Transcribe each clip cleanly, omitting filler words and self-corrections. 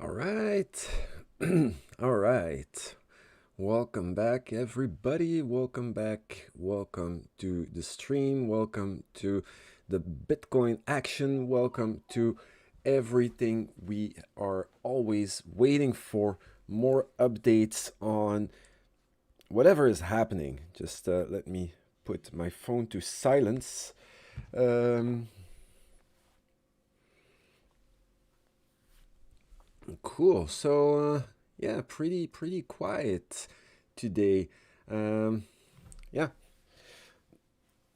All right. All right. Welcome back, everybody. Welcome back. Welcome to the stream. Welcome to the Bitcoin action. Welcome to everything we are always waiting for. More updates on whatever is happening. Just let me put my phone to silence. Cool. So yeah, pretty quiet today. Um, yeah,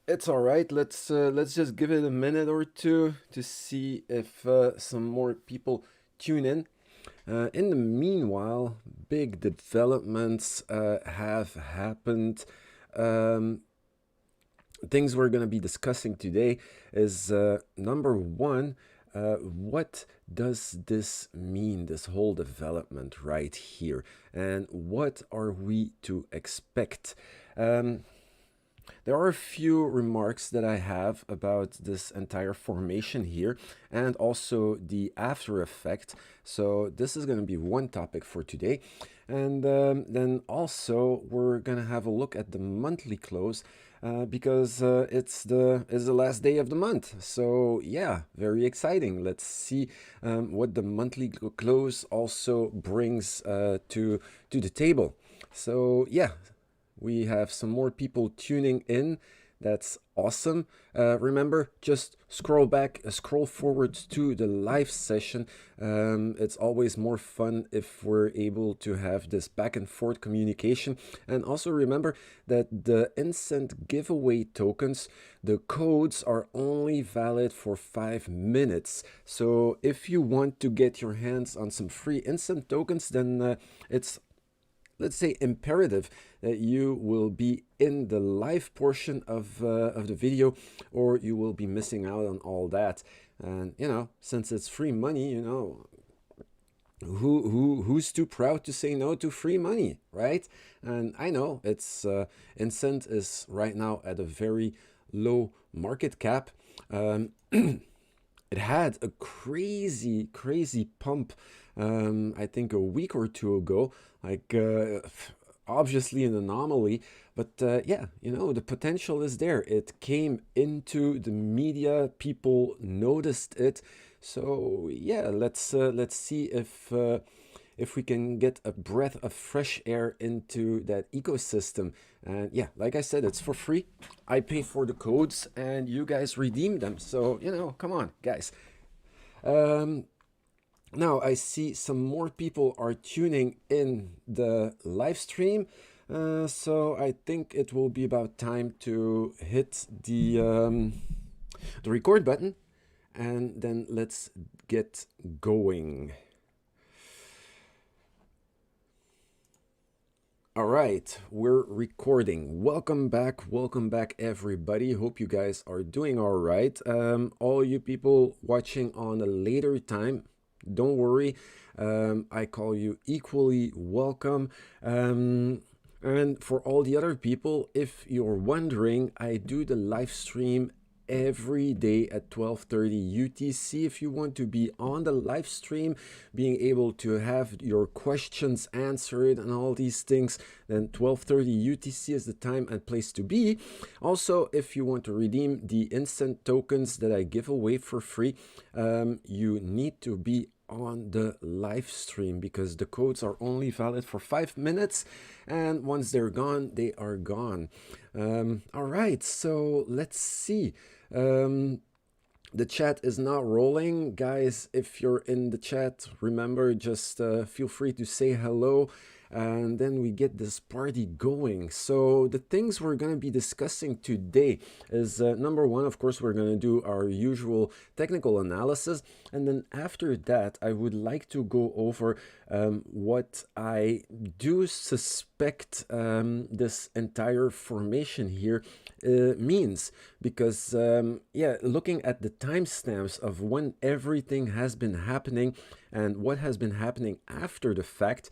it's all right. Let's just give it a minute or two to see if some more people tune in. In the meanwhile, big developments have happened. Um, Things we're going to be discussing today is number one, what does this mean, this whole development right here? And what are we to expect? There are a few remarks that I have about this entire formation here and also the after effect. So this is going to be one topic for today. And then also we're going to have a look at the monthly close because it's the last day of the month. So yeah, very exciting. Let's see what the monthly close also brings to the table. So yeah, we have some more people tuning in. That's awesome. Remember, just scroll forward to the live session. It's always more fun if we're able to have this back and forth communication. And also remember that the instant giveaway tokens, the codes are only valid for 5 minutes. So if you want to get your hands on some free instant tokens, then it's, let's say, imperative that you will be in the live portion of the video, or you will be missing out on all that. And since it's free money, who's too proud to say no to free money, right? And I know it's Incent is right now at a very low market cap. It had a crazy pump, I think a week or two ago, like obviously an anomaly, but yeah, the potential is there. It came into the media, people noticed it. So yeah, let's see if we can get a breath of fresh air into that ecosystem. And yeah, like I said, it's for free. I pay for the codes and you guys redeem them. So, come on, guys. Now I see some more people are tuning in the live stream. So I think it will be about time to hit the record button, and then let's get going. All right, we're recording. Welcome back, everybody. Hope you guys are doing all right. All you people watching on a later time, don't worry. I call you equally welcome. And for all the other people, if you're wondering, I do the live stream every day at 12:30 UTC. If you want to be on the live stream, being able to have your questions answered and all these things, then 12:30 UTC is the time and place to be. Also, if you want to redeem the instant tokens that I give away for free, you need to be on the live stream because the codes are only valid for 5 minutes, and once they're gone, they are gone. All right, so let's see. The chat is not rolling. Guys, if you're in the chat, remember, just feel free to say hello, and then we get this party going. So the things we're going to be discussing today is number one, of course, we're going to do our usual technical analysis, and then after that I would like to go over what I do suspect this entire formation here means, because yeah, looking at the timestamps of when everything has been happening, and what has been happening after the fact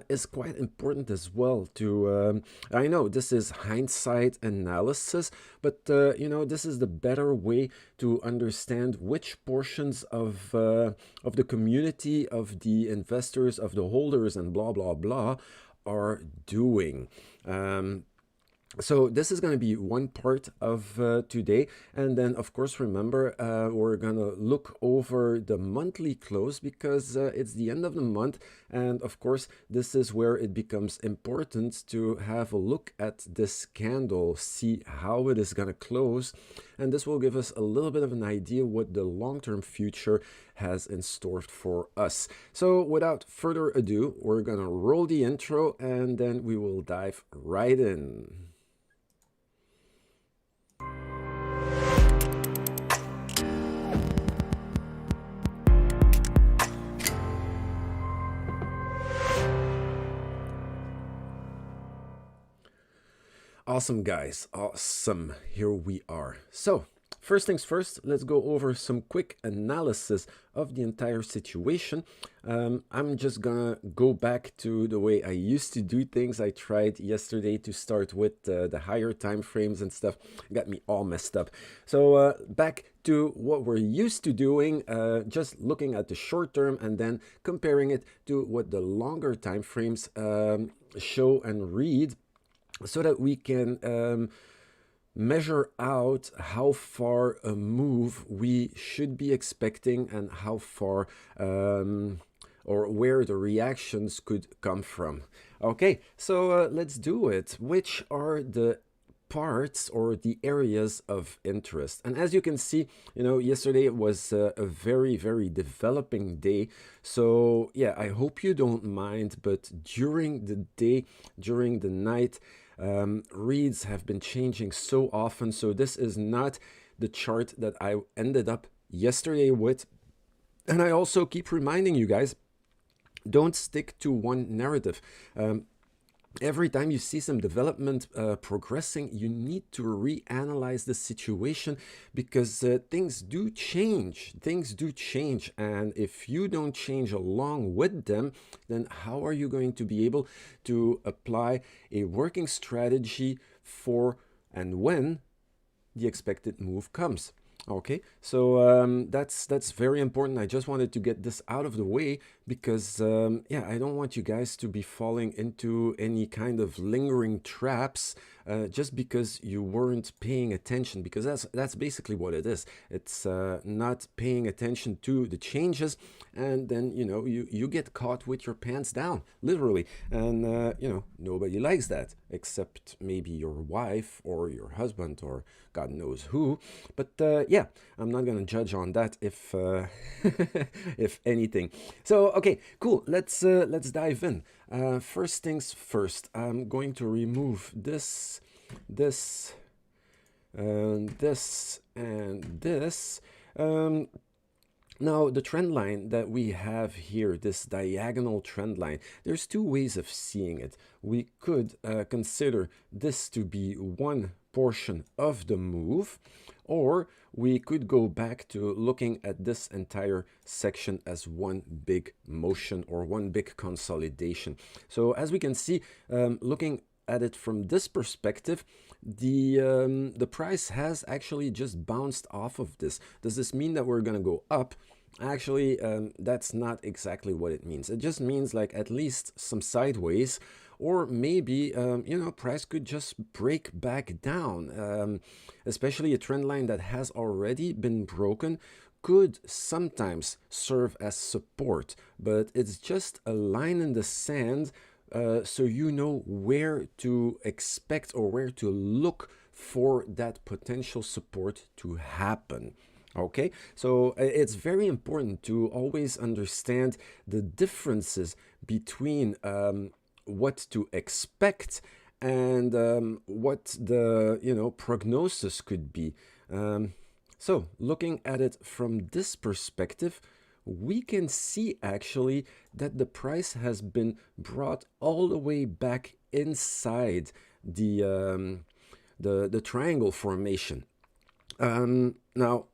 is quite important as well to I know this is hindsight analysis, but this is the better way to understand which portions of the community, of the investors, of the holders, and blah blah blah are doing. So this is going to be one part of today, and then of course remember we're going to look over the monthly close, because it's the end of the month, and of course this is where it becomes important to have a look at this candle, see how it is going to close, and this will give us a little bit of an idea what the long-term future has in store for us. So without further ado, we're going to roll the intro, and then we will dive right in. Awesome, guys. Awesome. Here we are. So, first things first, let's go over some quick analysis of the entire situation. I'm just gonna go back to the way I used to do things. I tried yesterday to start with the higher time frames and stuff. It got me all messed up. So back to what we're used to doing, just looking at the short term and then comparing it to what the longer time frames show and read, so that we can measure out how far a move we should be expecting and how far or where the reactions could come from. Okay, so let's do it. Which are the parts or the areas of interest? And as you can see, yesterday it was a very, very developing day. So yeah, I hope you don't mind, but during the day, during the night, reads have been changing so often. So this is not the chart that I ended up yesterday with. And I also keep reminding you guys, don't stick to one narrative. Every time you see some development progressing, you need to reanalyze the situation, because things do change. Things do change. And if you don't change along with them, then how are you going to be able to apply a working strategy for and when the expected move comes? Okay, so that's very important. I just wanted to get this out of the way, because yeah, I don't want you guys to be falling into any kind of lingering traps just because you weren't paying attention, because that's basically what it is. It's not paying attention to the changes, and then you get caught with your pants down, literally, and nobody likes that except maybe your wife or your husband or God knows who. But yeah, I'm not gonna judge on that if if anything. So okay, cool. Let's dive in. First things first, I'm going to remove this, and this, and this. Now, the trend line that we have here, this diagonal trend line, there's two ways of seeing it. We could consider this to be one portion of the move, or we could go back to looking at this entire section as one big motion or one big consolidation. So as we can see, looking at it from this perspective, the price has actually just bounced off of this. Does this mean that we're gonna go up? Actually, that's not exactly what it means. It just means like at least some sideways, or maybe price could just break back down. Especially a trend line that has already been broken could sometimes serve as support, but it's just a line in the sand. So you know where to expect or where to look for that potential support to happen. Okay, so it's very important to always understand the differences between what to expect and what the prognosis could be. So looking at it from this perspective, we can see actually that the price has been brought all the way back inside the triangle formation. Now,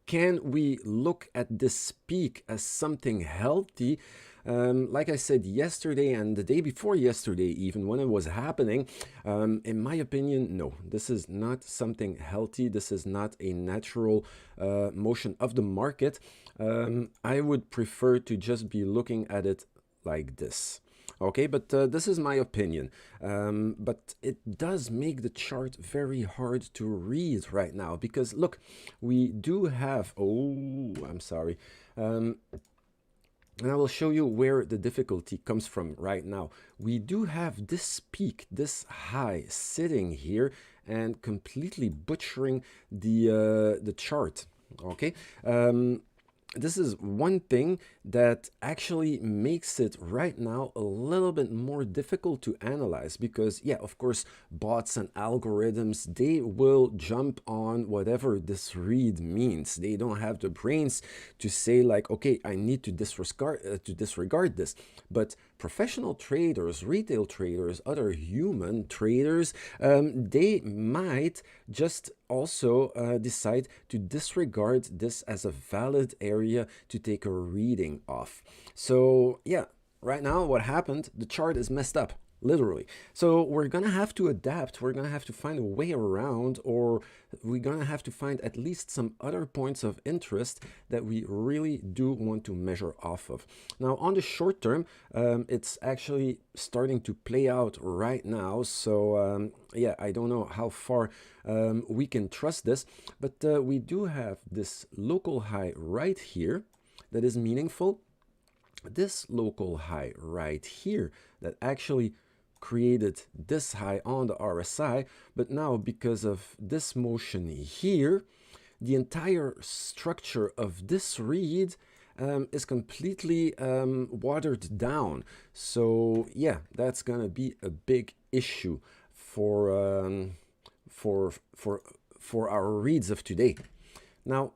can we look at this peak as something healthy? Like I said yesterday and the day before yesterday, even when it was happening, in my opinion, no, this is not something healthy. This is not a natural motion of the market. I would prefer to just be looking at it like this. Okay, but this is my opinion. But it does make the chart very hard to read right now because look, we do have, oh, I'm sorry. And I will show you where the difficulty comes from right now. We do have this peak, this high sitting here and completely butchering the chart. Okay. This is one thing that actually makes it right now a little bit more difficult to analyze because, yeah, of course, bots and algorithms, they will jump on whatever this read means. They don't have the brains to say like, okay, I need to disregard this. But professional traders, retail traders, other human traders, they might just also decide to disregard this as a valid area to take a reading off. So yeah, right now what happened, the chart is messed up, literally. So we're gonna have to adapt, we're gonna have to find a way around, or we're gonna have to find at least some other points of interest that we really do want to measure off of. Now on the short term, it's actually starting to play out right now. So yeah, I don't know how far we can trust this, but we do have this local high right here that is meaningful. This local high right here that actually created this high on the RSI, but now because of this motion here, the entire structure of this read is completely watered down. So yeah, that's gonna be a big issue for our reads of today. Now,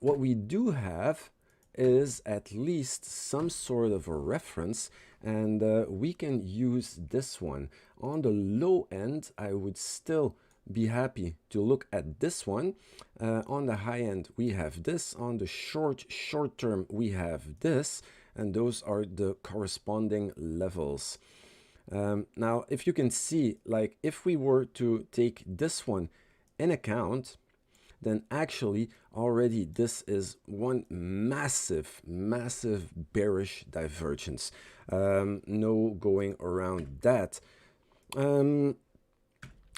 what we do have is at least some sort of a reference, and we can use this one. On the low end, I would still be happy to look at this one. On the high end, we have this. On the short term, we have this, and those are the corresponding levels. Now, if you can see, like if we were to take this one in account, then actually already this is one massive bearish divergence. No going around that.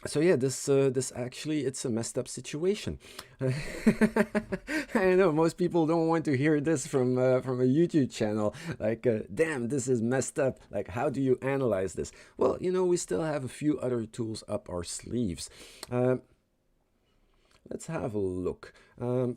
So yeah, this actually, it's a messed up situation. I know most people don't want to hear this from a YouTube channel. Like, damn, this is messed up. Like, how do you analyze this? Well, you know, we still have a few other tools up our sleeves. Let's have a look.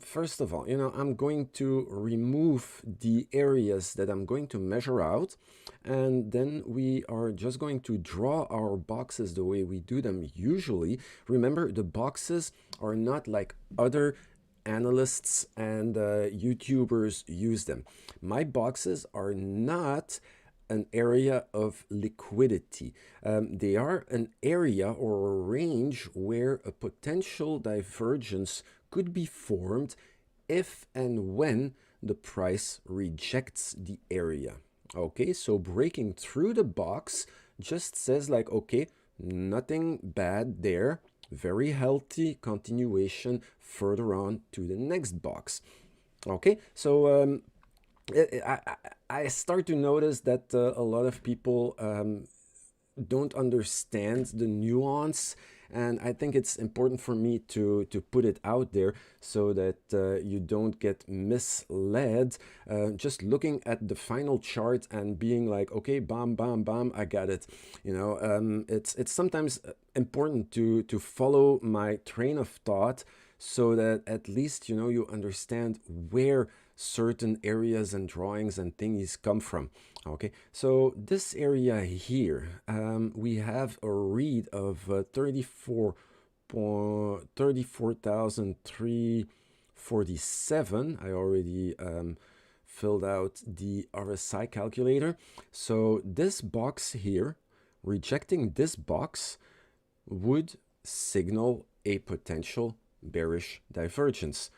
First of all, you know, I'm going to remove the areas that I'm going to measure out, and then we are just going to draw our boxes the way we do them usually. Remember, the boxes are not like other analysts and YouTubers use them. My boxes are not an area of liquidity. They are an area or a range where a potential divergence could be formed if and when the price rejects the area. Okay, so breaking through the box just says like, okay, nothing bad there, very healthy continuation further on to the next box. Okay, so I start to notice that a lot of people don't understand the nuance, and I think it's important for me to put it out there so that you don't get misled just looking at the final chart and being like, okay, bam, bam, bam, I got it. You know, it's sometimes important to follow my train of thought so that at least, you know, you understand where certain areas and drawings and things come from. Okay, so this area here, we have a read of 34,347. I already filled out the RSI calculator. So this box here, rejecting this box, would signal a potential bearish divergence.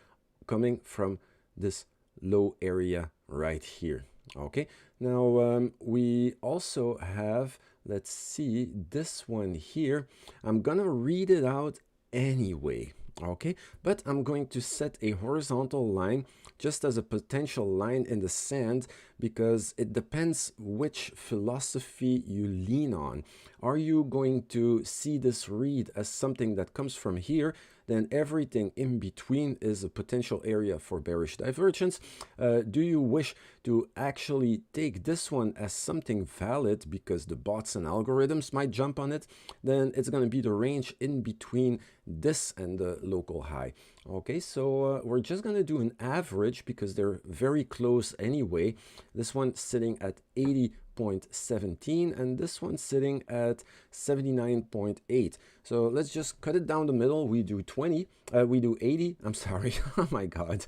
coming from this low area right here. Okay, now we also have, let's see, this one here. I'm gonna read it out anyway. Okay, but I'm going to set a horizontal line just as a potential line in the sand, because it depends which philosophy you lean on. Are you going to see this read as something that comes from here? Then everything in between is a potential area for bearish divergence. Do you wish to actually take this one as something valid because the bots and algorithms might jump on it? Then it's going to be the range in between this and the local high. Okay, so we're just going to do an average because they're very close anyway. This one sitting at 80.17 and this one sitting at 79.8. So let's just cut it down the middle. We do 20, we do 80, I'm sorry. Oh my God.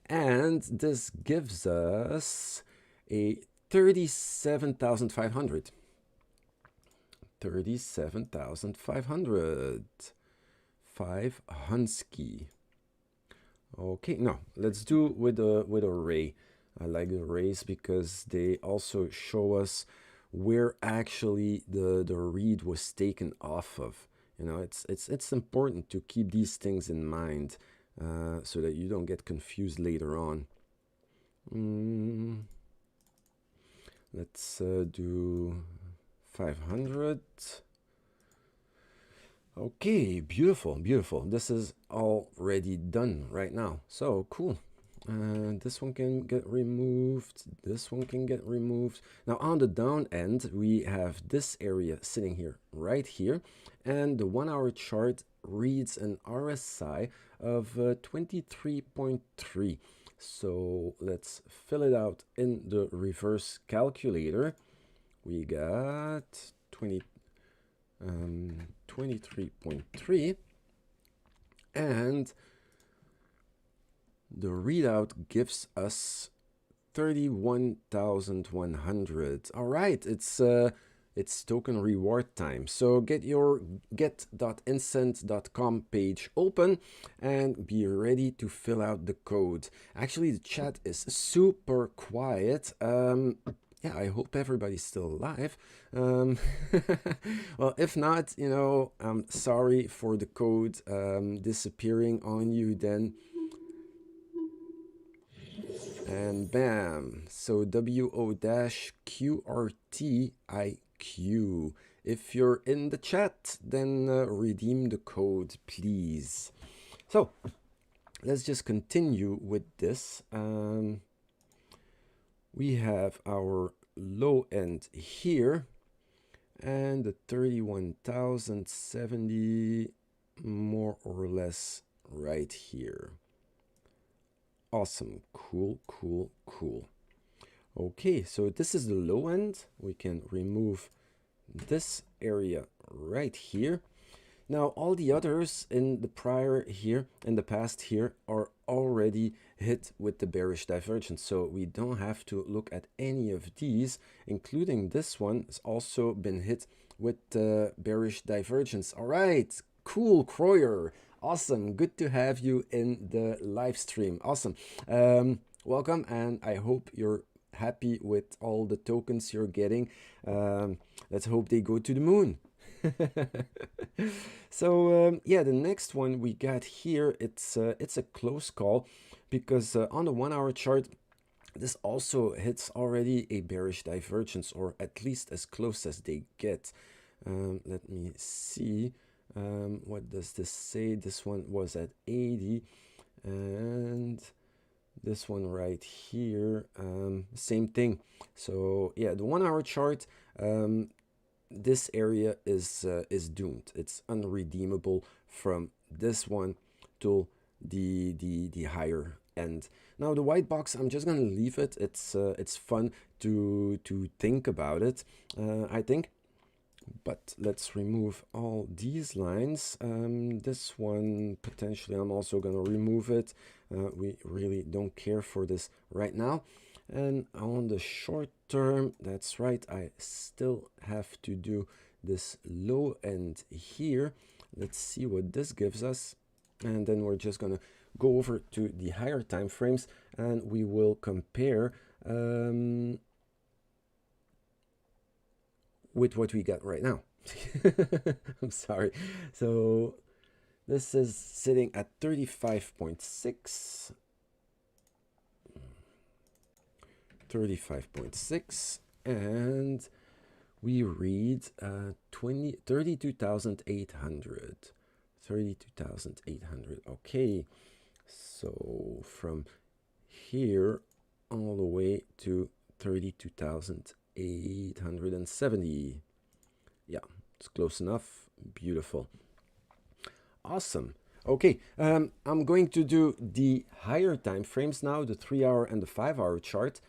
And this gives us a 37,500. 37,500. 5 Hunsky. Okay, no, let's do with a ray. I like the rays because they also show us where actually the read was taken off of. You know, it's important to keep these things in mind so that you don't get confused later on. Let's do 500. Okay, beautiful, beautiful. This is already done right now. So cool. This one can get removed. This one can get removed. Now on the down end, we have this area sitting here, right here. And the 1 hour chart reads an RSI of 23.3. So let's fill it out in the reverse calculator. We got 23.3, and the readout gives us 31,100. All right, it's token reward time. So get your get.incent.com page open and be ready to fill out the code. Actually, the chat is super quiet. Yeah, I hope everybody's still alive. Well, if not, you know, I'm sorry for the code disappearing on you then. And bam, so WO-QRTIQ. If you're in the chat, then redeem the code, please. So let's just continue with this. We have our low end here and the 31,070 more or less right here. Awesome. Cool, cool, cool. Okay, so this is the low end. We can remove this area right here. Now, all the others in the prior here, in the past here, are already hit with the bearish divergence. So we don't have to look at any of these, including this one has also been hit with the bearish divergence. All right, cool, Kroyer. Awesome, good to have you in the live stream. Awesome. Welcome, and I hope you're happy with all the tokens you're getting. Let's hope they go to the moon. So yeah, the next one we got here, it's a close call because on the 1 hour chart, this also hits already a bearish divergence, or at least as close as they get. Let me see. What does this say? This one was at 80, and this one right here, same thing. So yeah, the 1 hour chart, this area is doomed. It's unredeemable from this one to the higher end. Now the white box, I'm just gonna leave it. It's fun to think about it, I think. But let's remove all these lines. This one, potentially, I'm also going to remove it. We really don't care for this right now. And on the short term, that's right, I still have to do this low end here. Let's see what this gives us. and then we're just gonna go over to the higher time frames, and we will compare with what we got right now. I'm sorry. So this is sitting at 35.6. 35.6, and we read 32,800. 32,800. Okay, so from here all the way to 32,870. Yeah, it's close enough. Beautiful. Awesome. Okay, I'm going to do the higher time frames now, the 3-hour and the 5-hour chart.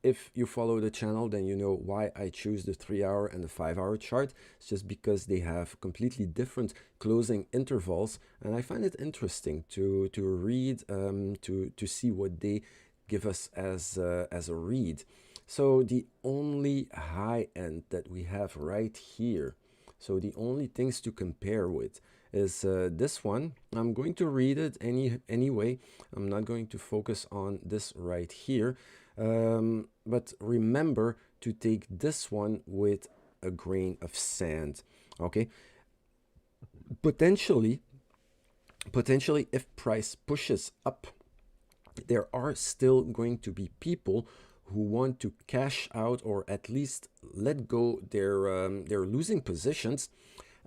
If you follow the channel, then you know why I choose the 3-hour and the 5-hour chart. It's just because they have completely different closing intervals, and I find it interesting to read, to see what they give us as a read. So the only high end that we have right here, so the only things to compare with is this one. I'm going to read it anyway. I'm not going to focus on this right here. But remember to take this one with a grain of sand. Okay. Potentially, if price pushes up, there are still going to be people who want to cash out, or at least let go their losing positions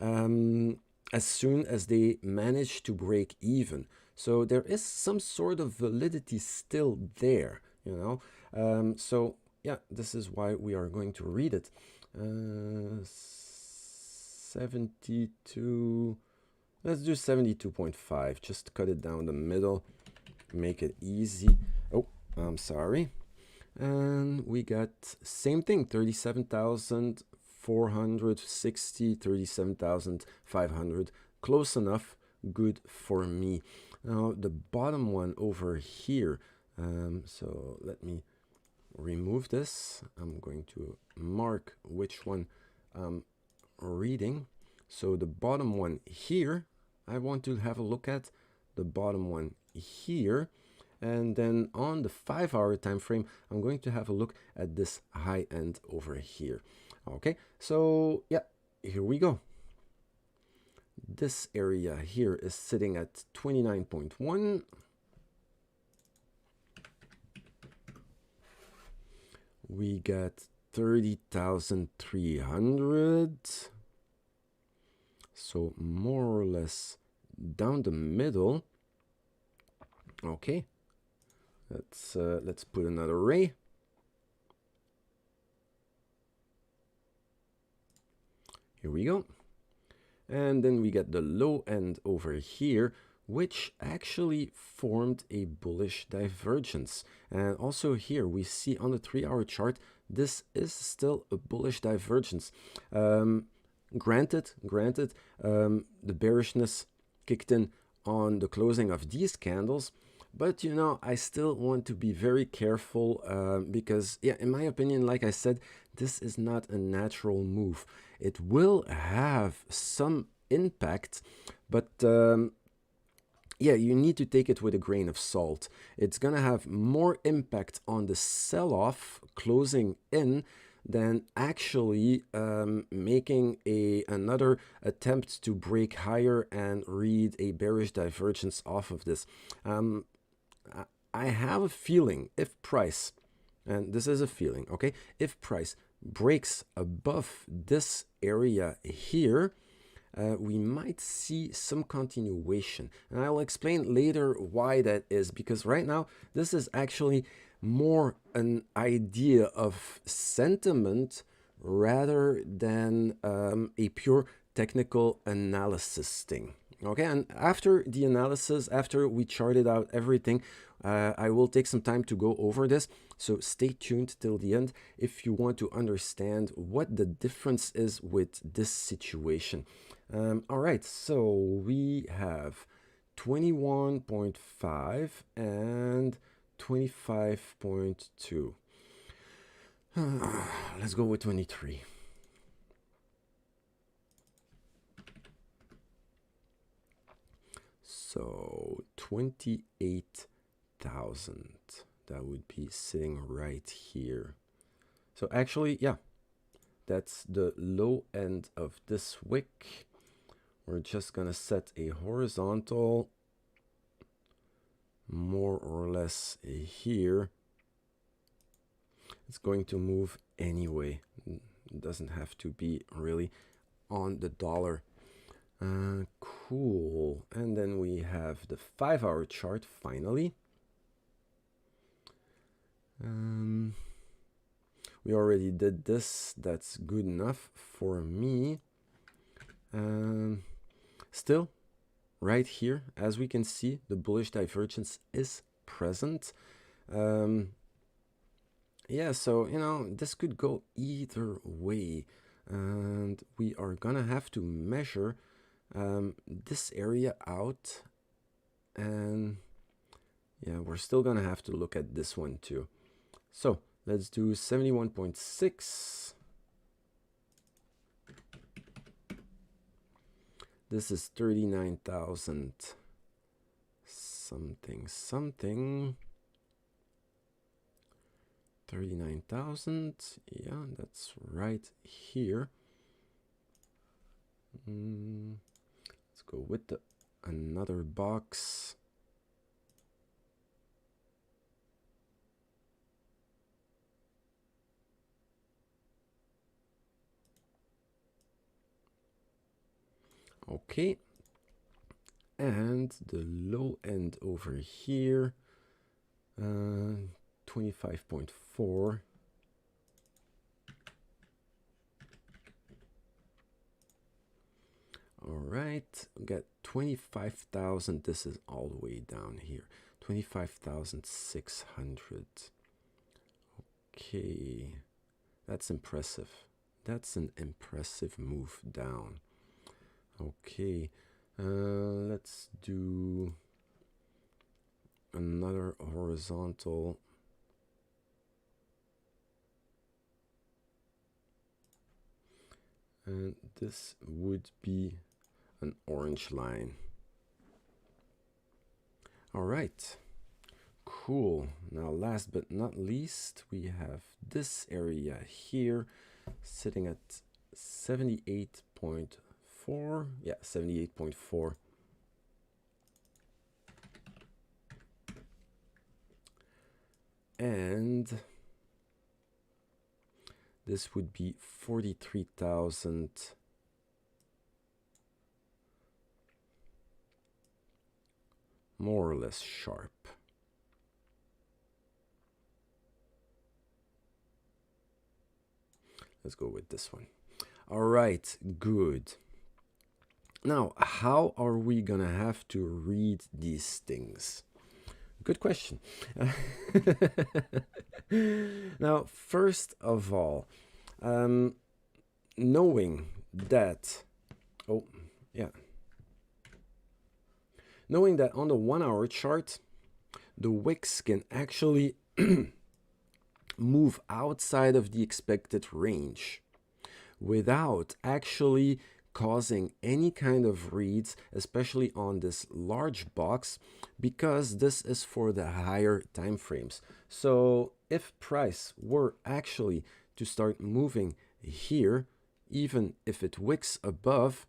as soon as they manage to break even. So there is some sort of validity still there, you know. So yeah, this is why we are going to read it. 72. Let's do 72.5. Just cut it down the middle, make it easy. Oh, I'm sorry. And we got same thing, 37,460, 37,500. Close enough, good for me. Now the bottom one over here. So let me remove this. I'm going to mark which one I'm reading. So the bottom one here, I want to have a look at the bottom one here. And then on the 5-hour time frame, I'm going to have a look at this high end over here. Okay, so yeah, here we go. This area here is sitting at 29.1. We got 30,300. So more or less down the middle. Okay. Let's put another ray. Here we go. And then we get the low end over here, which actually formed a bullish divergence. And also here we see on the 3-hour chart, this is still a bullish divergence. Granted, the bearishness kicked in on the closing of these candles. But, you know, I still want to be very careful because, yeah, in my opinion, like I said, this is not a natural move. It will have some impact, but yeah, you need to take it with a grain of salt. It's going to have more impact on the sell-off closing in than actually making another attempt to break higher and read a bearish divergence off of this. I have a feeling if price, and this is a feeling, okay, if price breaks above this area here, we might see some continuation. And I will explain later why that is, because right now this is actually more an idea of sentiment rather than a pure technical analysis thing. Okay, and after the analysis, after we charted out everything, I will take some time to go over this. So stay tuned till the end if you want to understand what the difference is with this situation. All right, so we have 21.5 and 25.2. Let's go with 23. So 28,000, that would be sitting right here. So actually, yeah, that's the low end of this wick. We're just gonna set a horizontal more or less here. It's going to move anyway. It doesn't have to be really on the dollar. Cool. And then we have the 5-hour chart finally. We already did this. That's good enough for me. Still, right here, as we can see, the bullish divergence is present. Yeah, so, you know, this could go either way. And we are gonna have to measure this area out. And yeah, we're still gonna have to look at this one too. So let's do 71.6. This is 39,000 something. 39,000. Yeah, that's right here. Let's go with another box. Okay, and the low end over here, 25.4. All right, we got 25,000. This is all the way down here, 25,600. Okay, that's impressive. That's an impressive move down. Okay, let's do another horizontal. And this would be an orange line. All right, cool. Now, last but not least, we have this area here sitting at 78.4. Yeah, 78.4. And this would be 43,000. More or less sharp. Let's go with this one. All right, good. Now, how are we gonna have to read these things? Good question. Now, first of all, knowing that, knowing that on the 1-hour chart, the wicks can actually move outside of the expected range without actually causing any kind of reads, especially on this large box, because this is for the higher time frames. So if price were actually to start moving here, even if it wicks above,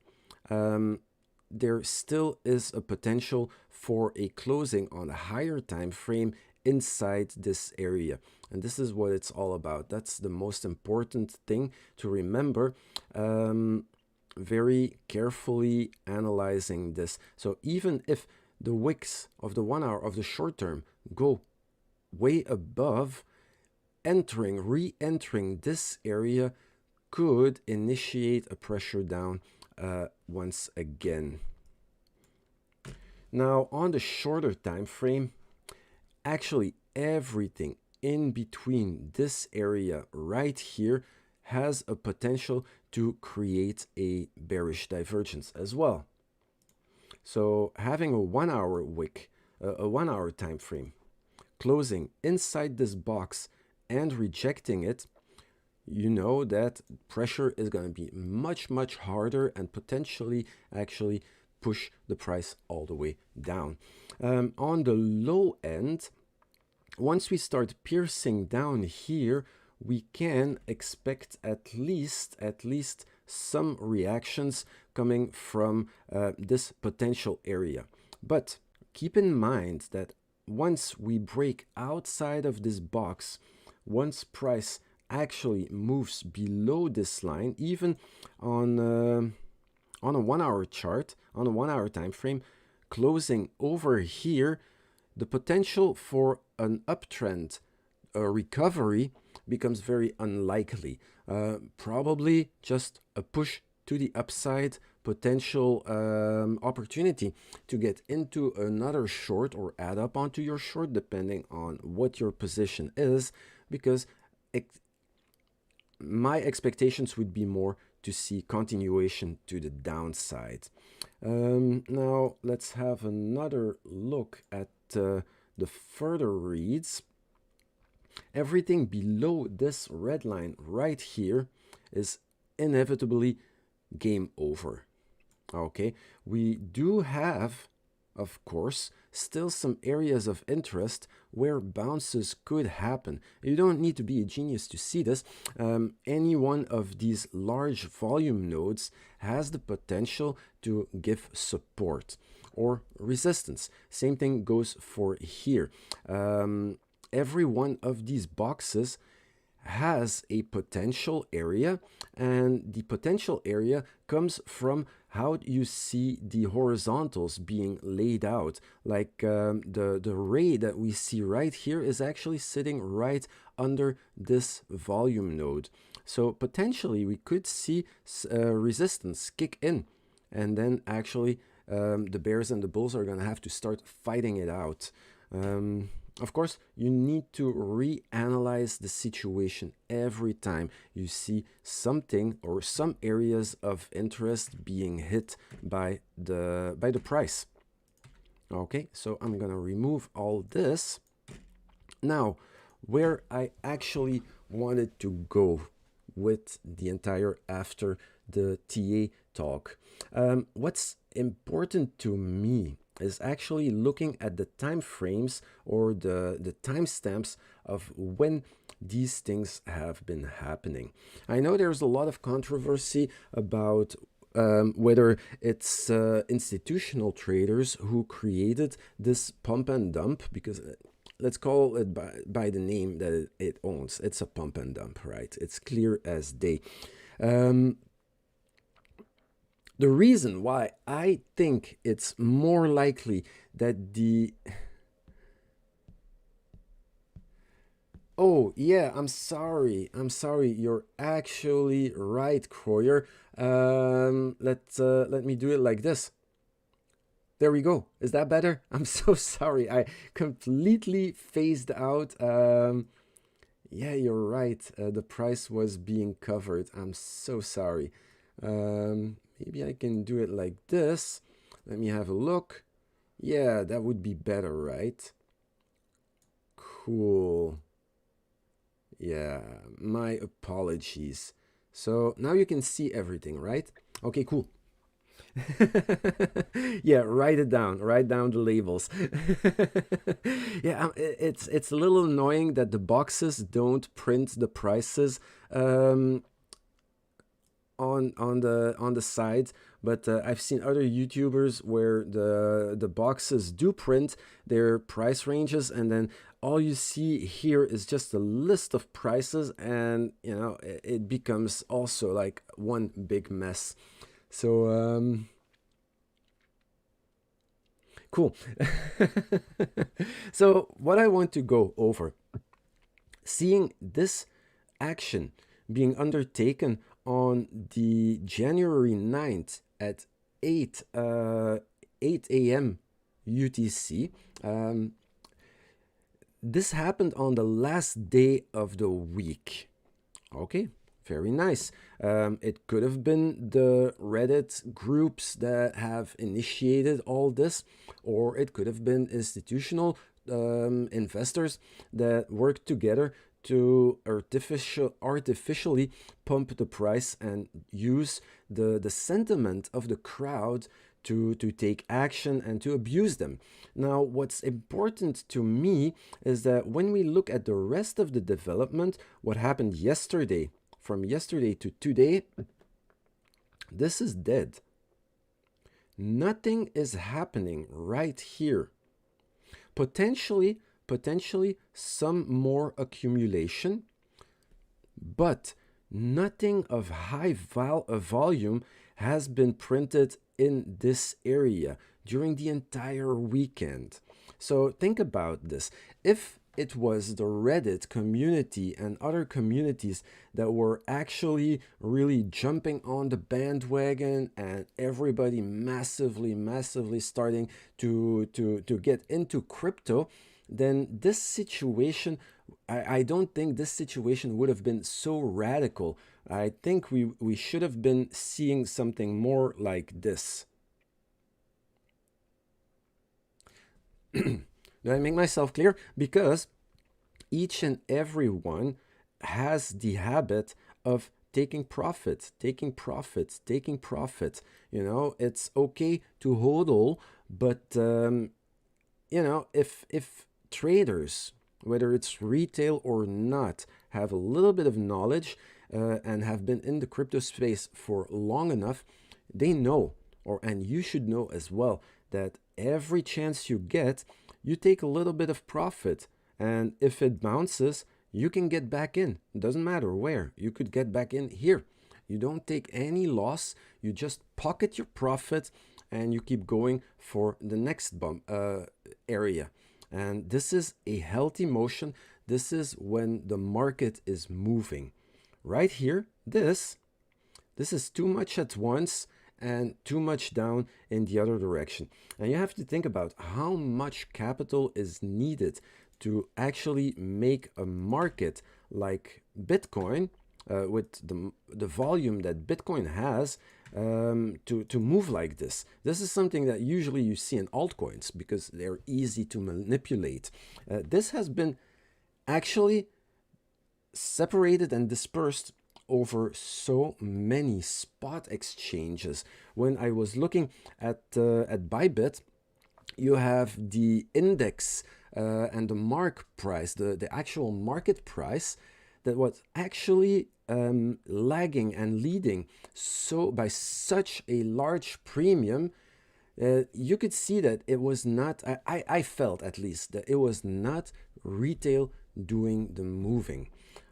there still is a potential for a closing on a higher time frame inside this area. And this is what it's all about. That's the most important thing to remember. Very carefully analyzing this. So even if the wicks of the 1 hour of the short term go way above, re-entering this area could initiate a pressure down once again. Now on the shorter time frame, actually everything in between this area right here has a potential to create a bearish divergence as well. So having a 1 hour wick, a 1 hour time frame, closing inside this box and rejecting it, you know that pressure is going to be much harder and potentially actually push the price all the way down. On the low end, once we start piercing down here, we can expect at least some reactions coming from this potential area. But keep in mind that once we break outside of this box, once price actually moves below this line, even on a 1 hour chart, on a 1 hour time frame, closing over here, the potential for an uptrend, a recovery, becomes very unlikely. Probably just a push to the upside, potential opportunity to get into another short or add up onto your short, depending on what your position is, because my expectations would be more to see continuation to the downside. Now let's have another look at the further reads. Everything below this red line right here is inevitably game over. Okay, we do have, of course, still some areas of interest where bounces could happen. You don't need to be a genius to see this. Any one of these large volume nodes has the potential to give support or resistance. Same thing goes for here. Every one of these boxes has a potential area, and the potential area comes from how you see the horizontals being laid out. Like the ray that we see right here is actually sitting right under this volume node. So potentially we could see resistance kick in, and then actually the bears and the bulls are going to have to start fighting it out. Of course, you need to reanalyze the situation every time you see something or some areas of interest being hit by the price. Okay, so I'm gonna remove all this. Now, where I actually wanted to go with the entire after the TA talk, what's important to me is actually looking at the time frames or the timestamps of when these things have been happening. I know there's a lot of controversy about whether it's institutional traders who created this pump and dump, because let's call it by the name that it owns. It's a pump and dump, right? It's clear as day. The reason why I think it's more likely that the... Oh, yeah, I'm sorry. You're actually right, Croyer. Let me do it like this. There we go. Is that better? I'm so sorry. I completely phased out. Yeah, you're right. The price was being covered. I'm so sorry. Maybe I can do it like this. Let me have a look. Yeah, that would be better, right? Cool. Yeah, my apologies. So now you can see everything, right? Okay, cool. Yeah, write it down. Write down the labels. Yeah, it's a little annoying that the boxes don't print the prices on the side, but I've seen other YouTubers where the boxes do print their price ranges, and then all you see here is just a list of prices, and you know it becomes also like one big mess. So cool. So what I want to go over, seeing this action being undertaken on the January 9th at 8 a.m. UTC. This happened on the last day of the week. Okay, very nice. It could have been the Reddit groups that have initiated all this, or it could have been institutional investors that work together to artificially pump the price and use the sentiment of the crowd to take action and to abuse them. Now, what's important to me is that when we look at the rest of the development, what happened yesterday, from yesterday to today, this is dead. Nothing is happening right here. Potentially some more accumulation, but nothing of high volume has been printed in this area during the entire weekend. So think about this. If it was the Reddit community and other communities that were actually really jumping on the bandwagon and everybody massively starting to get into crypto, then this situation, I don't think this situation would have been so radical. I think we should have been seeing something more like this. Do I make myself clear? Because each and every one has the habit of taking profits. You know, it's okay to hodl, but you know, if traders, whether it's retail or not, have a little bit of knowledge and have been in the crypto space for long enough, they know, and you should know as well, that every chance you get, you take a little bit of profit. And if it bounces, you can get back in. It doesn't matter where. You could get back in here. You don't take any loss. You just pocket your profit and you keep going for the next bump area. And this is a healthy motion. This is when the market is moving. Right here, this is too much at once and too much down in the other direction. And you have to think about how much capital is needed to actually make a market like Bitcoin with the volume that Bitcoin has to move like this. This is something that usually you see in altcoins because they're easy to manipulate. This has been actually separated and dispersed over so many spot exchanges. When I was looking at Bybit, you have the index and the mark price, the actual market price, that was actually lagging and leading so by such a large premium. You could see that it was not, I felt at least, that it was not retail doing the moving.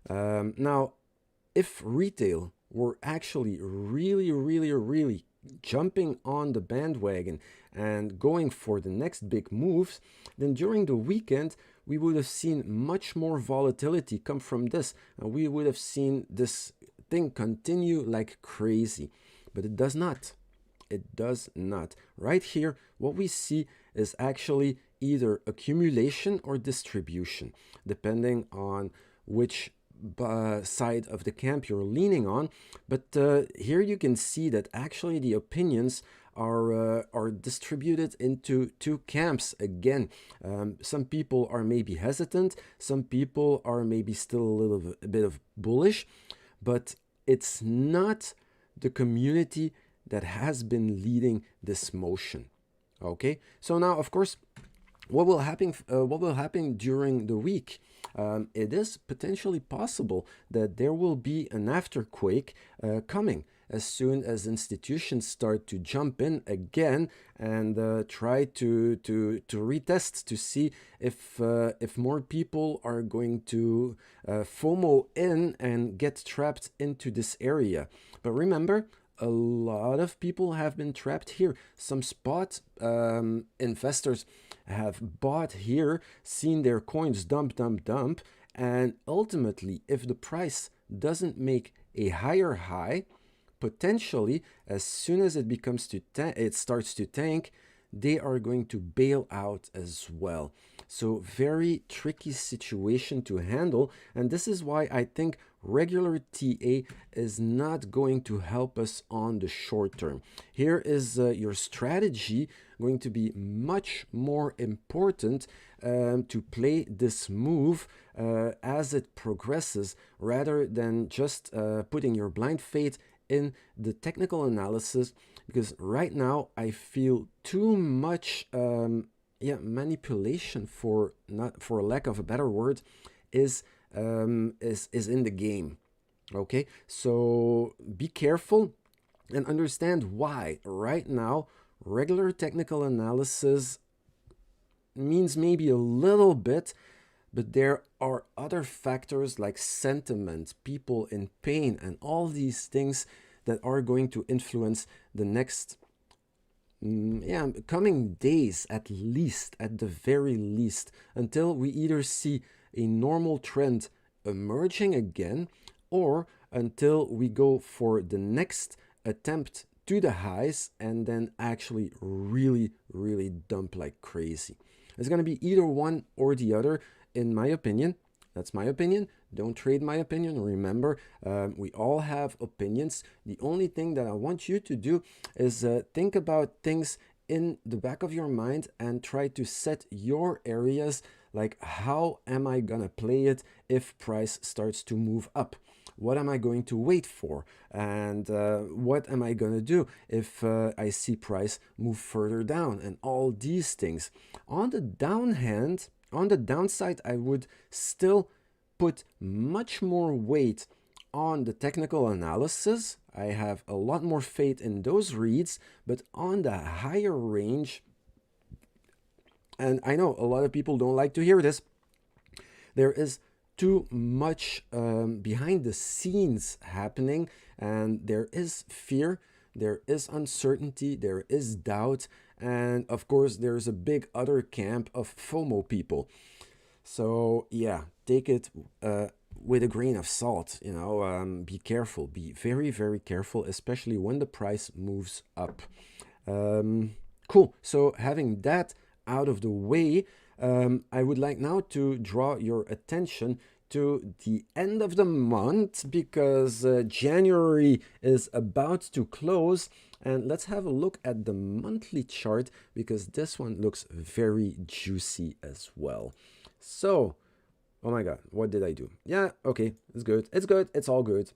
Now, if retail were actually really jumping on the bandwagon and going for the next big moves, then during the weekend, we would have seen much more volatility come from this. And we would have seen this thing continue like crazy. But it does not. It does not. Right here, what we see is actually either accumulation or distribution, depending on which side of the camp you're leaning on. But here you can see that actually the opinions are distributed into two camps again. Some people are maybe hesitant, some people are maybe still a bit of bullish, but it's not the community that has been leading this motion. Okay, so now of course, what will happen during the week? It is potentially possible that there will be an afterquake coming as soon as institutions start to jump in again and try to retest to see if more people are going to FOMO in and get trapped into this area. But remember, a lot of people have been trapped here. Some spot investors have bought here, seen their coins dump, and ultimately, if the price doesn't make a higher high, potentially, as soon as it starts to tank, they are going to bail out as well. So very tricky situation to handle, and this is why I think regular TA is not going to help us on the short term. Here is your strategy going to be much more important to play this move as it progresses, rather than just putting your blind faith in the technical analysis. because right now I feel too much manipulation, for not for lack of a better word, is is in the game. Okay, so be careful and understand why right now regular technical analysis means maybe a little bit, but there are other factors like sentiment, people in pain, and all these things that are going to influence the next coming days, at least, at the very least, until we either see a normal trend emerging again, or until we go for the next attempt to the highs and then actually really, really dump like crazy. It's going to be either one or the other, in my opinion. That's my opinion. Don't trade my opinion. Remember, we all have opinions. The only thing that I want you to do is think about things in the back of your mind and try to set your areas, like how am I gonna play it if price starts to move up? What am I going to wait for? And what am I going to do if I see price move further down? And all these things. On the downside, I would still put much more weight on the technical analysis. I have a lot more faith in those reads, but on the higher range, and I know a lot of people don't like to hear this, there is too much behind the scenes happening, and there is fear, there is uncertainty, there is doubt, and of course there's a big other camp of FOMO people. So yeah, take it with a grain of salt. Be careful, be very, very careful, especially when the price moves up. Cool. So having that out of the way, I would like now to draw your attention to the end of the month, because January is about to close, and let's have a look at the monthly chart, because this one looks very juicy as well. So, oh my god, what did I do? Yeah, okay, it's good, it's all good,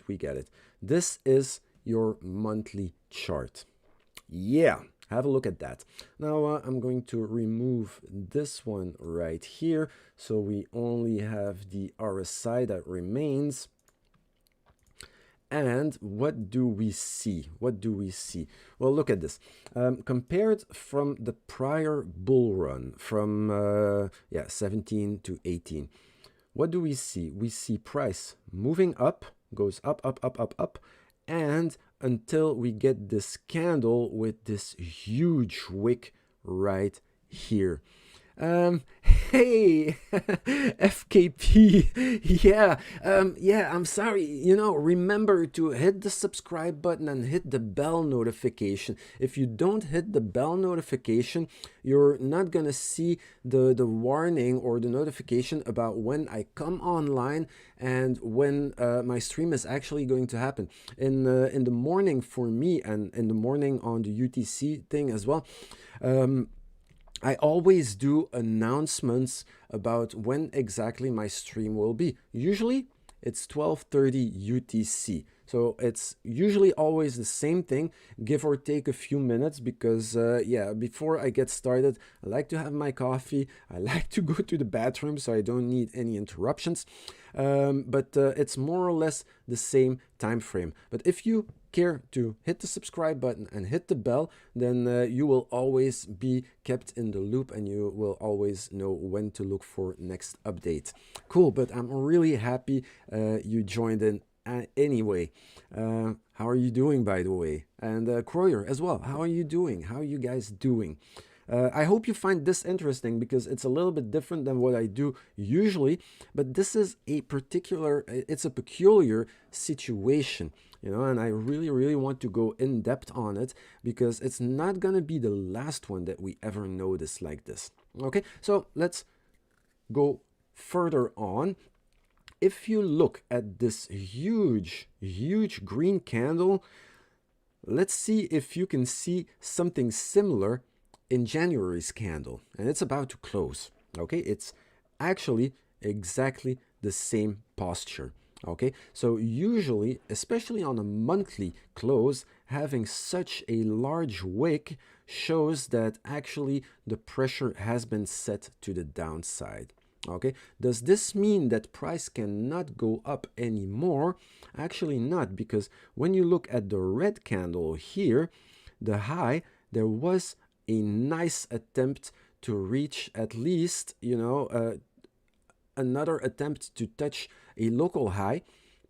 we get it. This is your monthly chart. Yeah, have a look at that. Now I'm going to remove this one right here, so we only have the RSI that remains. And what do we see? Well, look at this. Compared from the prior bull run from 17 to 18, what do we see? We see price moving up, goes up, up, up, up, up, and until we get this candle with this huge wick right here. Hey, FKP, I'm sorry, remember to hit the subscribe button and hit the bell notification. If you don't hit the bell notification, you're not gonna see the warning or the notification about when I come online and when my stream is actually going to happen. In the morning for me, and in the morning on the UTC thing as well, I always do announcements about when exactly my stream will be. Usually it's 12:30 UTC. So it's usually always the same thing, give or take a few minutes, because before I get started, I like to have my coffee. I like to go to the bathroom, so I don't need any interruptions. But it's more or less the same time frame. But if you care to hit the subscribe button and hit the bell, then you will always be kept in the loop, and you will always know when to look for next update. Cool, but I'm really happy you joined in anyway. How are you doing, by the way? And Croyer as well, how are you doing? How are you guys doing? I hope you find this interesting, because it's a little bit different than what I do usually, but this is it's a peculiar situation, and I really, really want to go in depth on it, because it's not gonna be the last one that we ever notice like this. Okay, so let's go further on. If you look at this huge, huge green candle, let's see if you can see something similar in January's candle, and it's about to close. Okay, it's actually exactly the same posture. Okay, so usually, especially on a monthly close, having such a large wick shows that actually the pressure has been set to the downside. Okay, does this mean that price cannot go up anymore? Actually not, because when you look at the red candle here, the high, there was a nice attempt to reach at least, another attempt to touch a local high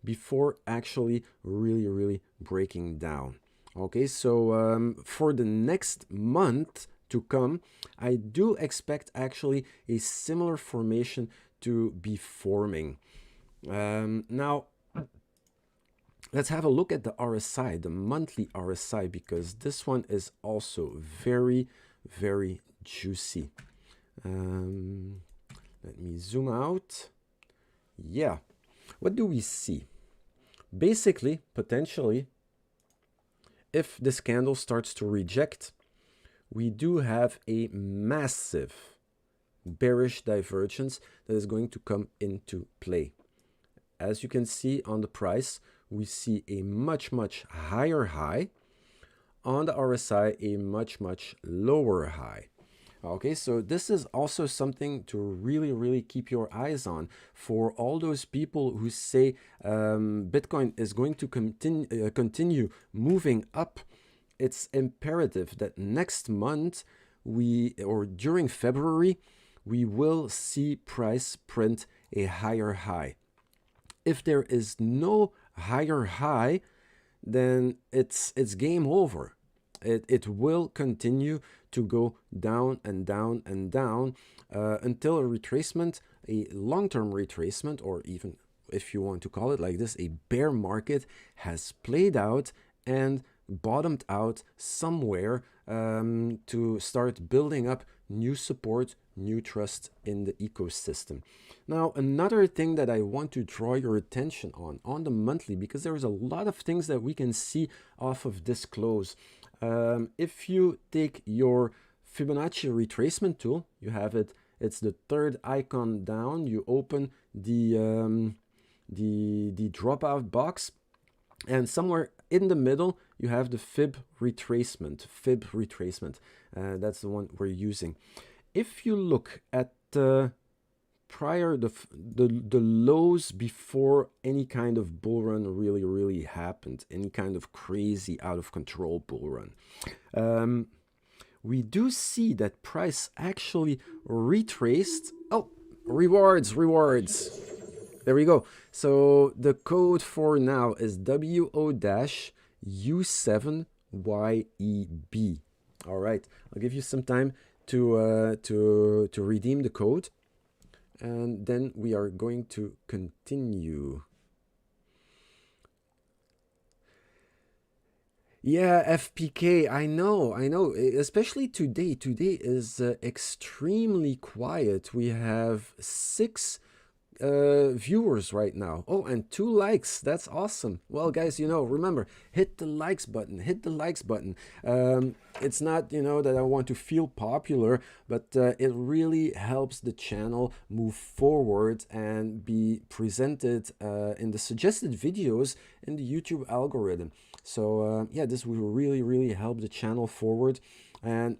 before actually really breaking down. Okay, so for the next month to come, I do expect actually a similar formation to be forming. Now, let's have a look at the RSI, the monthly RSI, because this one is also very juicy. Let me zoom out. Yeah, what do we see? Basically, potentially, if this candle starts to reject, we do have a massive bearish divergence that is going to come into play. As you can see on the price, we see a much higher high. On the RSI, a much lower high. Okay, so this is also something to really keep your eyes on for all those people who say Bitcoin is going to continue moving up. It's imperative that next month or during February, we will see price print a higher high. If there is no higher high, then it's game over. It will continue to go down and down and down until a retracement, a long-term retracement, or even if you want to call it like this, a bear market has played out and bottomed out somewhere to start building up new support, new trust in the ecosystem. Now, another thing that I want to draw your attention on the monthly, because there's a lot of things that we can see off of this close. If you take your Fibonacci retracement tool, you have it, it's the third icon down, you open the dropout box, and somewhere in the middle, you have the fib retracement. That's the one we're using. If you look at prior the lows before any kind of bull run really happened, any kind of crazy out of control bull run, we do see that price actually retraced. Oh, rewards. There we go. So the code for now is WO-U7YEB. All right, I'll give you some time to redeem the code, and then we are going to continue. Yeah, FPK, I know, especially today. Today is extremely quiet. We have 6 viewers right now. Oh, and 2 likes. That's awesome. Well, guys, remember, hit the likes button. It's not, that I want to feel popular, but it really helps the channel move forward and be presented in the suggested videos in the YouTube algorithm. So yeah, this will really help the channel forward. And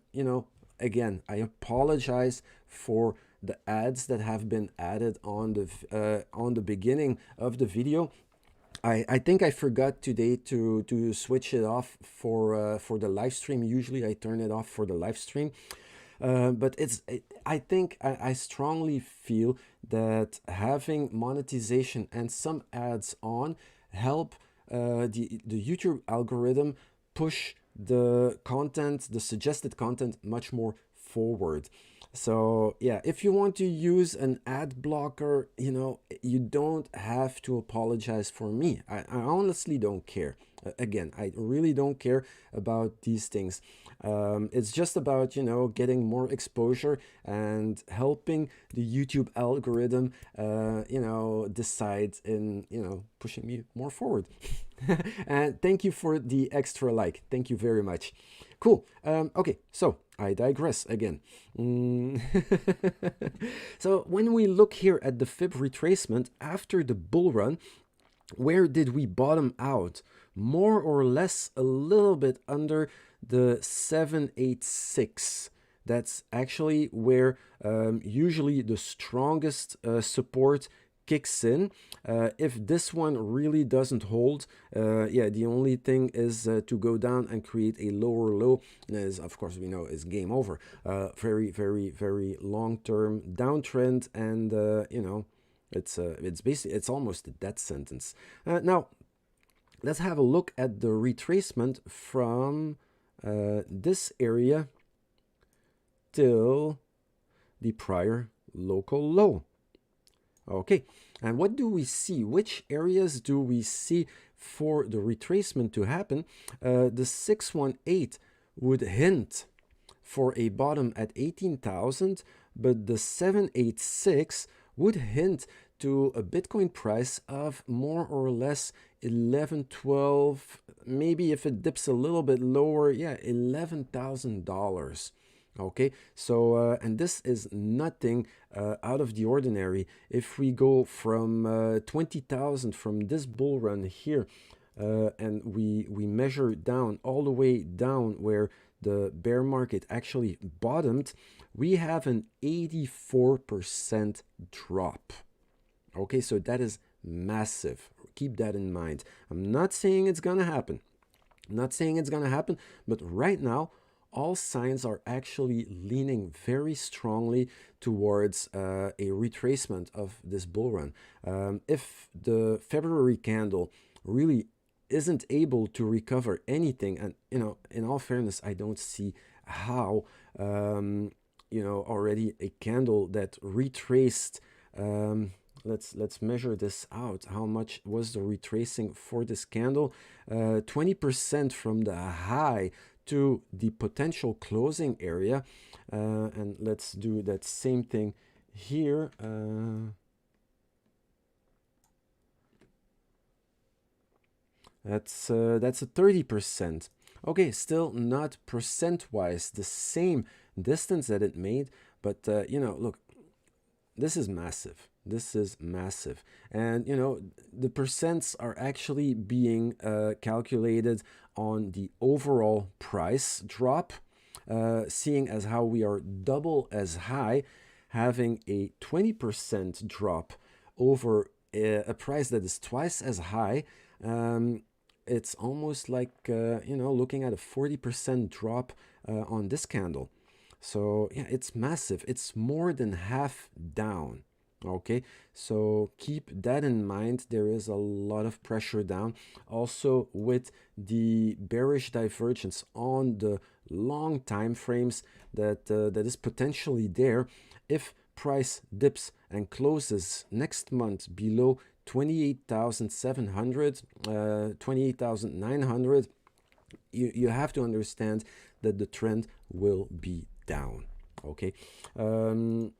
again, I apologize for the ads that have been added on the beginning of the video. I think I forgot today to switch it off for the live stream. Usually I turn it off for the live stream. But I think I strongly feel that having monetization and some ads on help the YouTube algorithm push the content, the suggested content, much more forward. So yeah, if you want to use an ad blocker, you don't have to apologize for me. I honestly don't care. Again, I really don't care about these things. It's just about, getting more exposure and helping the YouTube algorithm, decide in, pushing me more forward. And thank you for the extra like. Thank you very much. Cool. Okay, so I digress again. So when we look here at the fib retracement after the bull run, where did we bottom out? More or less a little bit under the 786. That's actually where usually the strongest support kicks in. If this one really doesn't hold, yeah, the only thing is to go down and create a lower low. Is, of course, we know is game over. Very, very, very long-term downtrend, and it's basically, it's almost a death sentence. Now, let's have a look at the retracement from this area till the prior local low. Okay, and what do we see? Which areas do we see for the retracement to happen? The 618 would hint for a bottom at 18,000, but the 786 would hint to a Bitcoin price of more or less 11, 12, maybe if it dips a little bit lower, yeah, $11,000. Okay, so and this is nothing out of the ordinary. If we go from 20,000 from this bull run here, and we measure down all the way down where the bear market actually bottomed, we have an 84% drop. Okay, so that is massive. Keep that in mind. I'm not saying it's gonna happen. I'm not saying it's gonna happen, but right now, all signs are actually leaning very strongly towards a retracement of this bull run. If the February candle really isn't able to recover anything, and in all fairness, I don't see how already a candle that retraced. Let's measure this out. How much was the retracing for this candle? 20% from the high to the potential closing area, and let's do that same thing here. That's a 30%. Okay, still not percent-wise the same distance that it made, but look, this is massive. This is massive. And, the percents are actually being calculated on the overall price drop, seeing as how we are double as high, having a 20% drop over a price that is twice as high. It's almost like, looking at a 40% drop on this candle. So yeah, it's massive. It's more than half down. Okay, so keep that in mind. There is a lot of pressure down. Also, with the bearish divergence on the long time frames that is potentially there, if price dips and closes next month below 28,700, 28,900, you have to understand that the trend will be down. Okay, I'm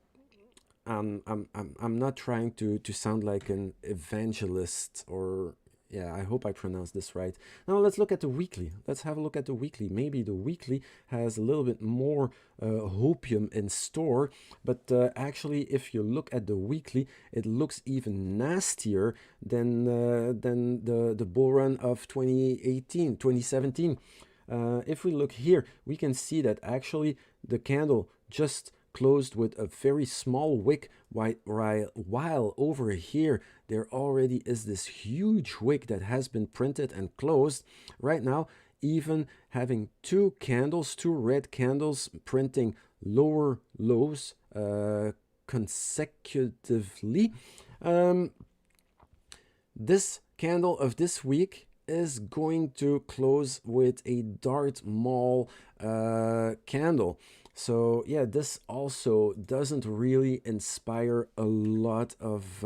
not trying to sound like an evangelist, or yeah, I hope I pronounced this right. Now let's look at the weekly. Let's have a look at the weekly. Maybe the weekly has a little bit more hopium in store, but actually, if you look at the weekly, it looks even nastier than the bull run of 2018, 2017. If we look here, we can see that actually the candle just closed with a very small wick, while over here there already is this huge wick that has been printed and closed. Right now, even having two red candles printing lower lows consecutively, this candle of this week is going to close with a Dart Mall candle. So yeah, this also doesn't really inspire a lot of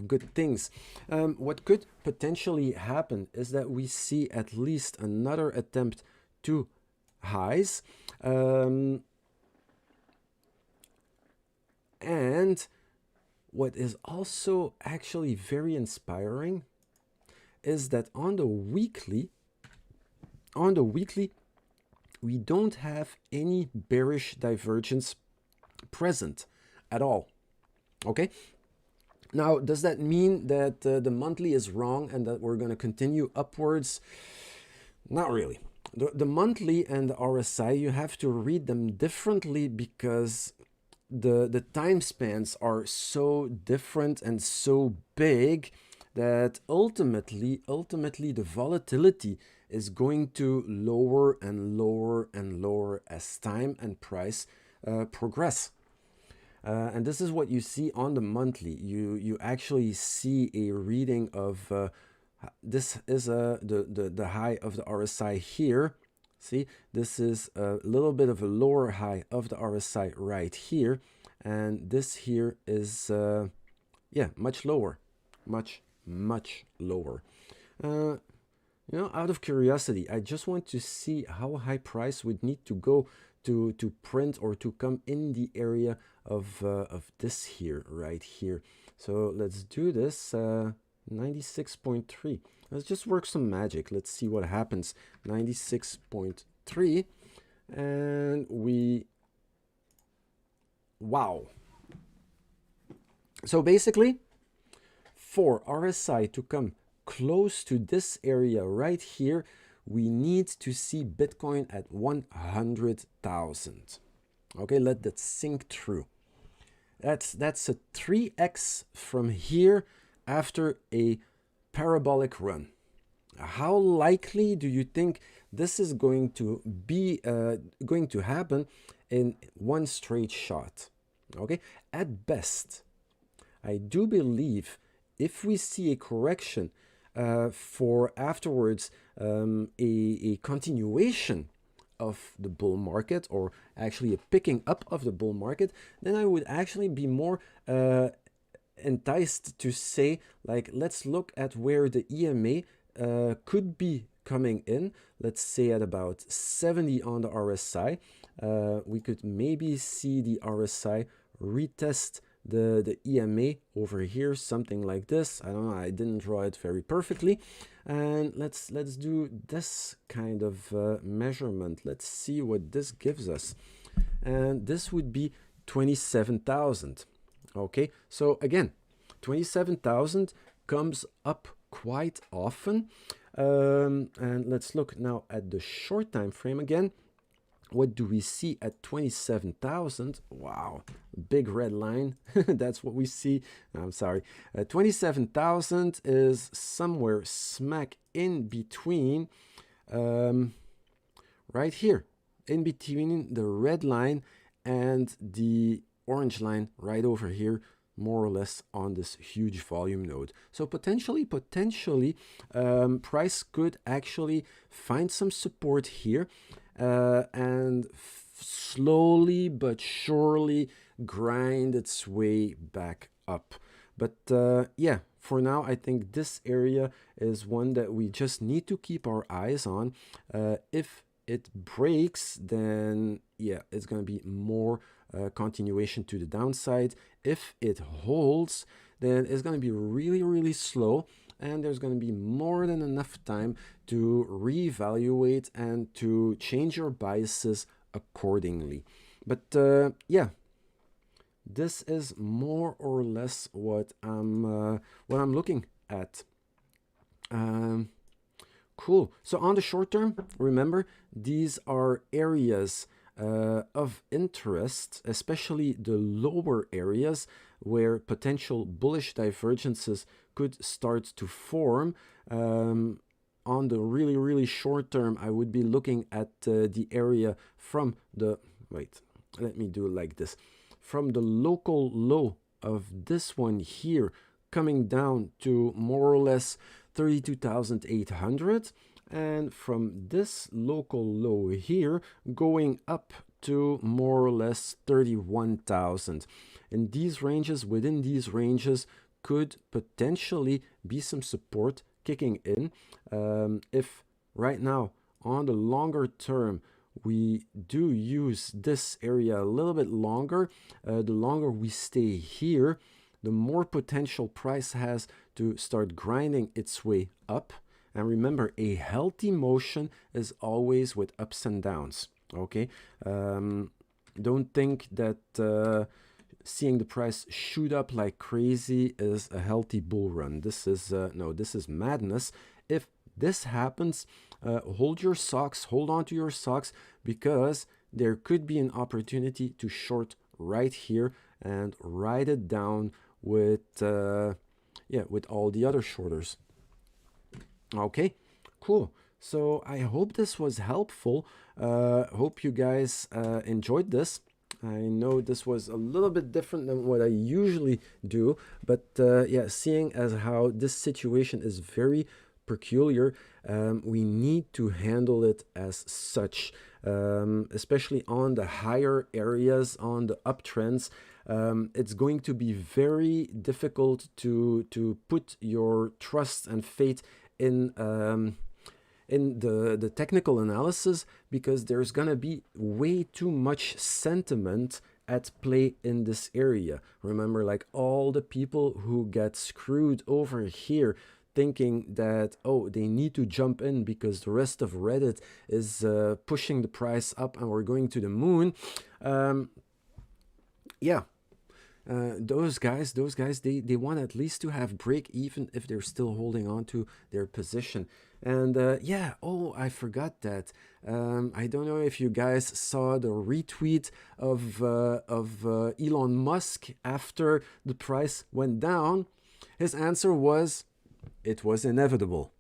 good things. What could potentially happen is that we see at least another attempt to highs. And what is also actually very inspiring is that on the weekly, we don't have any bearish divergence present at all. Okay, Now, does that mean that the monthly is wrong and that we're going to continue upwards? Not really. The monthly and the RSI, you have to read them differently because the time spans are so different and so big that ultimately the volatility is going to lower and lower and lower as time and price progress. And this is what you see on the monthly. You actually see a reading of this is the high of the RSI here. See, this is a little bit of a lower high of the RSI right here, and this here is yeah, much lower, much lower. You know, out of curiosity, I just want to see how high price would need to go to print or to come in the area of this here, right here. So let's do this, 96.3. Let's just work some magic. Let's see what happens. 96.3, and we, wow. So basically, for RSI to come close to this area right here, we need to see Bitcoin at 100,000. Okay, let that sink through. That's a 3x from here after a parabolic run. How likely do you think this is going to be going to happen in one straight shot? Okay, at best, I do believe if we see a correction for afterwards a continuation of the bull market, or actually a picking up of the bull market, then I would actually be more enticed to say, like, let's look at where the EMA could be coming in. Let's say at about 70 on the RSI. We could maybe see the RSI retest the EMA over here, something like this. I don't know, I didn't draw it very perfectly. And let's do this kind of measurement. Let's see what this gives us. And this would be 27,000. Okay, so again, 27,000 comes up quite often. And let's look now at the short time frame again. What do we see at 27,000? Wow, big red line. That's what we see. I'm sorry. 27,000 is somewhere smack in between, right here, in between the red line and the orange line right over here, more or less on this huge volume node. So potentially, price could actually find some support here. And slowly but surely grind its way back up. But yeah, for now, I think this area is one that we just need to keep our eyes on. If it breaks, then yeah, it's going to be more continuation to the downside. If it holds, then it's going to be really slow, and there's going to be more than enough time to reevaluate and to change your biases accordingly. But yeah, this is more or less what I'm looking at. Cool. So on the short term, remember, these are areas of interest, especially the lower areas where potential bullish divergences could start to form. On the really short term, I would be looking at the area from the, wait, let me do it like this, from the local low of this one here coming down to more or less 32,800, and from this local low here going up to more or less 31,000. In these ranges, within these ranges, could potentially be some support kicking in. If right now on the longer term we do use this area a little bit longer, the longer we stay here, the more potential price has to start grinding its way up. And remember, a healthy motion is always with ups and downs. Okay, don't think that seeing the price shoot up like crazy is a healthy bull run. This is no, this is madness. If this happens, hold your socks, hold on to your socks, because there could be an opportunity to short right here and ride it down with with all the other shorters. Okay, cool. So I hope this was helpful. Hope you guys enjoyed this. I know this was a little bit different than what I usually do, but yeah, seeing as how this situation is very peculiar, we need to handle it as such, especially on the higher areas, on the uptrends. It's going to be very difficult to put your trust and faith in the technical analysis, because there's gonna be way too much sentiment at play in this area. Remember, like all the people who get screwed over here thinking that, oh, they need to jump in because the rest of Reddit is pushing the price up and we're going to the moon. Yeah, those guys, they want at least to have break even if they're still holding on to their position. And yeah, oh, I forgot that. I don't know if you guys saw the retweet of Elon Musk after the price went down. His answer was, it was inevitable.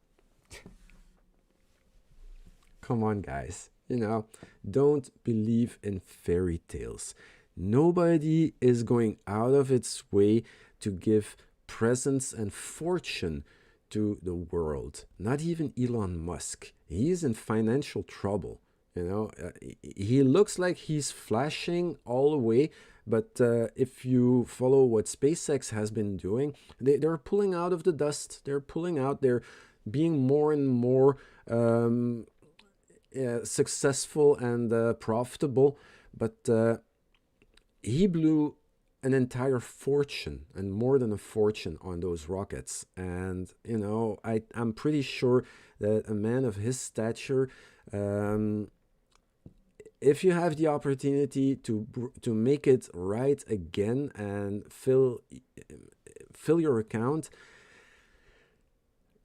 Come on, guys. Don't believe in fairy tales. Nobody is going out of its way to give presents and fortune to the world. Not even Elon Musk. He's in financial trouble. He looks like he's flashing all the way, but if you follow what SpaceX has been doing, they're pulling out of the dust. They're pulling out. They're being more and more successful and profitable, but he blew an entire fortune, and more than a fortune, on those rockets. And I'm pretty sure that a man of his stature, if you have the opportunity to make it right again and fill your account,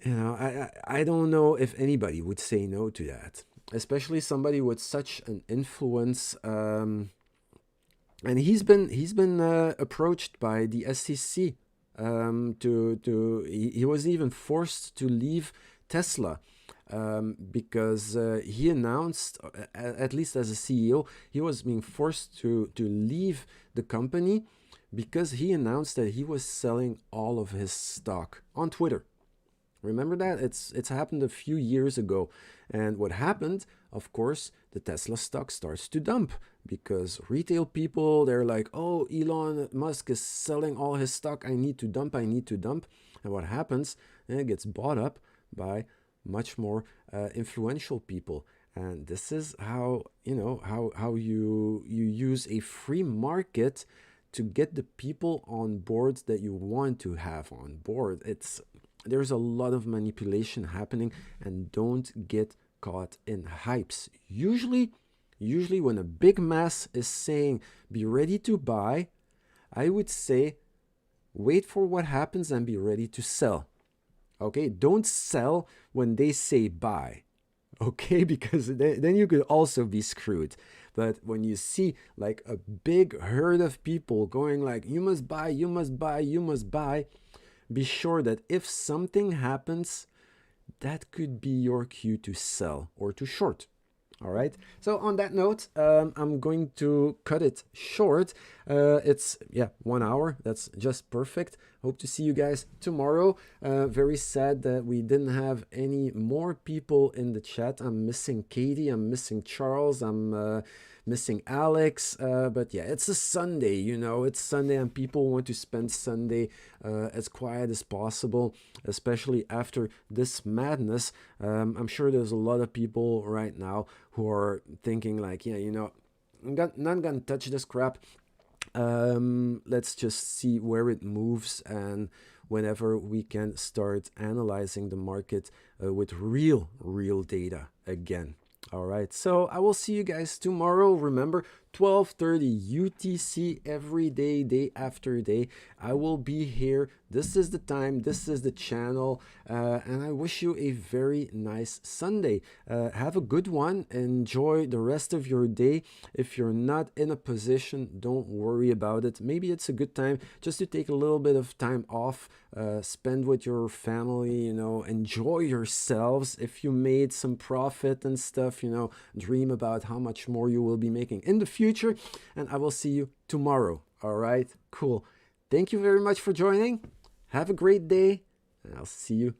I don't know if anybody would say no to that, especially somebody with such an influence. And he's been approached by the SEC. He was even forced to leave Tesla because he announced, at least as a CEO, he was being forced to leave the company because he announced that he was selling all of his stock on Twitter. Remember that? It's happened a few years ago. And what happened, of course, the Tesla stock starts to dump because retail people, they're like, oh, Elon Musk is selling all his stock. I need to dump. And what happens? It gets bought up by much more influential people. And this is how, how you use a free market to get the people on board that you want to have on board. There's a lot of manipulation happening, and don't get caught in hypes. Usually when a big mass is saying be ready to buy, I would say wait for what happens and be ready to sell. Okay, don't sell when they say buy. Okay, because then you could also be screwed. But when you see like a big herd of people going like, you must buy, be sure that if something happens, that could be your cue to sell or to short. All right. So on that note, I'm going to cut it short. It's 1 hour. That's just perfect. Hope to see you guys tomorrow. Very sad that we didn't have any more people in the chat. I'm missing Katie. I'm missing Charles. I'm missing Alex. But yeah, it's a Sunday, it's Sunday and people want to spend Sunday as quiet as possible, especially after this madness. I'm sure there's a lot of people right now who are thinking like, I'm not gonna touch this crap. Let's just see where it moves, and whenever we can start analyzing the market with real data again. All right, so I will see you guys tomorrow. Remember, 12:30 UTC every day, day after day. I will be here. This is the time, this is the channel, and I wish you a very nice Sunday. Have a good one. Enjoy the rest of your day. If you're not in a position, don't worry about it. Maybe it's a good time just to take a little bit of time off, spend with your family, enjoy yourselves. If you made some profit and stuff, dream about how much more you will be making in the future. And I will see you tomorrow. All right, cool. Thank you very much for joining. Have a great day, and I'll see you